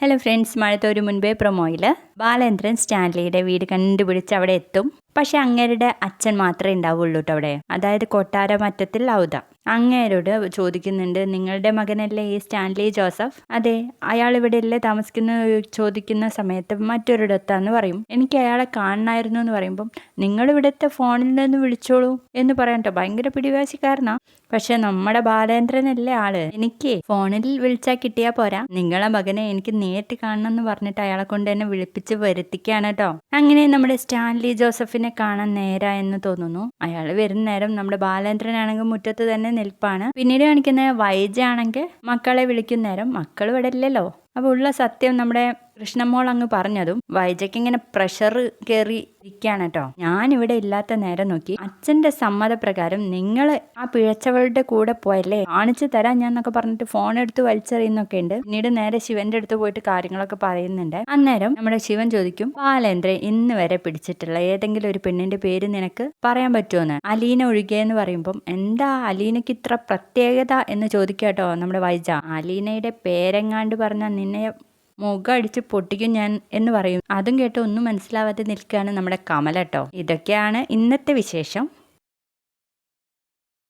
Hello friends, മഴത്തോരു മുൻപേ പ്രൊമോയിൽ ബാലേന്ദ്രൻ സ്റ്റാൻലിയുടെ വീട് കണ്ടുപിടിച്ച് അവിടെ എത്തും. പക്ഷെ അങ്ങേരുടെ അച്ഛൻ മാത്രമേ ഉണ്ടാവുള്ളൂ കേട്ടോ അവിടെ, അതായത് കൊട്ടാരമറ്റത്തിൽ ഔദ. അങ്ങേരോട് ചോദിക്കുന്നുണ്ട്, നിങ്ങളുടെ മകനല്ലേ ഈ സ്റ്റാൻലി ജോസഫ്? അതെ, അയാൾ ഇവിടെ അല്ലേ താമസിക്കുന്ന ചോദിക്കുന്ന സമയത്ത് മറ്റൊരിടത്താന്ന് പറയും. എനിക്ക് അയാളെ കാണണമായിരുന്നു എന്ന് പറയുമ്പം, നിങ്ങൾ ഇവിടുത്തെ ഫോണിൽ നിന്ന് വിളിച്ചോളൂ എന്ന് പറയാൻ കേട്ടോ. ഭയങ്കര പിടിവാശിക്കാരനാ. പക്ഷെ നമ്മുടെ ബാലേന്ദ്രനല്ലേ ആള്, എനിക്ക് ഫോണിൽ വിളിച്ചാൽ കിട്ടിയാൽ പോരാ, നിങ്ങളെ മകനെ എനിക്ക് നേരിട്ട് കാണണം എന്ന് പറഞ്ഞിട്ട് അയാളെ കൊണ്ട് തന്നെ വിളിപ്പിച്ച് വരുത്തിക്കാണ് കേട്ടോ. അങ്ങനെ നമ്മുടെ സ്റ്റാൻലി ജോസഫിനെ കാണാൻ നേരാ എന്ന് തോന്നുന്നു. അയാൾ വരുന്ന നേരം നമ്മുടെ ബാലേന്ദ്രനാണെങ്കിൽ മുറ്റത്ത് തന്നെ നിൽപ്പാണ്. പിന്നീട് കാണിക്കുന്ന വൈജ ആണെങ്കിൽ മക്കളെ വിളിക്കുന്ന നേരം മക്കൾ ഇവിടെ ഇല്ലല്ലോ. അപ്പോൾ ഉള്ള സത്യം നമ്മുടെ കൃഷ്ണമോൾ അങ്ങ് പറഞ്ഞതും വൈജയ്ക്ക് ഇങ്ങനെ പ്രഷർ കയറി ഇരിക്കുകയാണ് കേട്ടോ. ഞാനിവിടെ ഇല്ലാത്ത നേരം നോക്കി അച്ഛൻ്റെ സമ്മതപ്രകാരം നിങ്ങൾ ആ പിഴച്ചവളുടെ കൂടെ പോയല്ലേ, കാണിച്ചു തരാം ഞാൻ എന്നൊക്കെ പറഞ്ഞിട്ട് ഫോൺ എടുത്ത് വലിച്ചെറിയുന്നൊക്കെ ഉണ്ട്. പിന്നീട് നേരെ ശിവന്റെ അടുത്ത് പോയിട്ട് കാര്യങ്ങളൊക്കെ പറയുന്നുണ്ട്. അന്നേരം നമ്മുടെ ശിവൻ ചോദിക്കും, ബാലേന്ദ്രൻ ഇന്ന് വരെ പിടിച്ചിട്ടുള്ള ഏതെങ്കിലും ഒരു പെണ്ണിന്റെ പേര് നിനക്ക് പറയാൻ പറ്റുമോന്ന്? അലീന ഒഴികെയെന്ന് പറയുമ്പം, എന്താ അലീനയ്ക്ക് ഇത്ര പ്രത്യേകത എന്ന് ചോദിക്കാട്ടോ നമ്മുടെ വൈജ. അലീനയുടെ പേരെങ്ങാണ്ട് പറഞ്ഞാൽ നിന്നെ മുഖം അടിച്ച് പൊട്ടിക്കും ഞാൻ എന്ന് പറയും. അതും കേട്ട് ഒന്നും മനസ്സിലാവാതെ നിൽക്കുകയാണ് നമ്മുടെ കമല കേട്ടോ. ഇതൊക്കെയാണ് ഇന്നത്തെ വിശേഷം.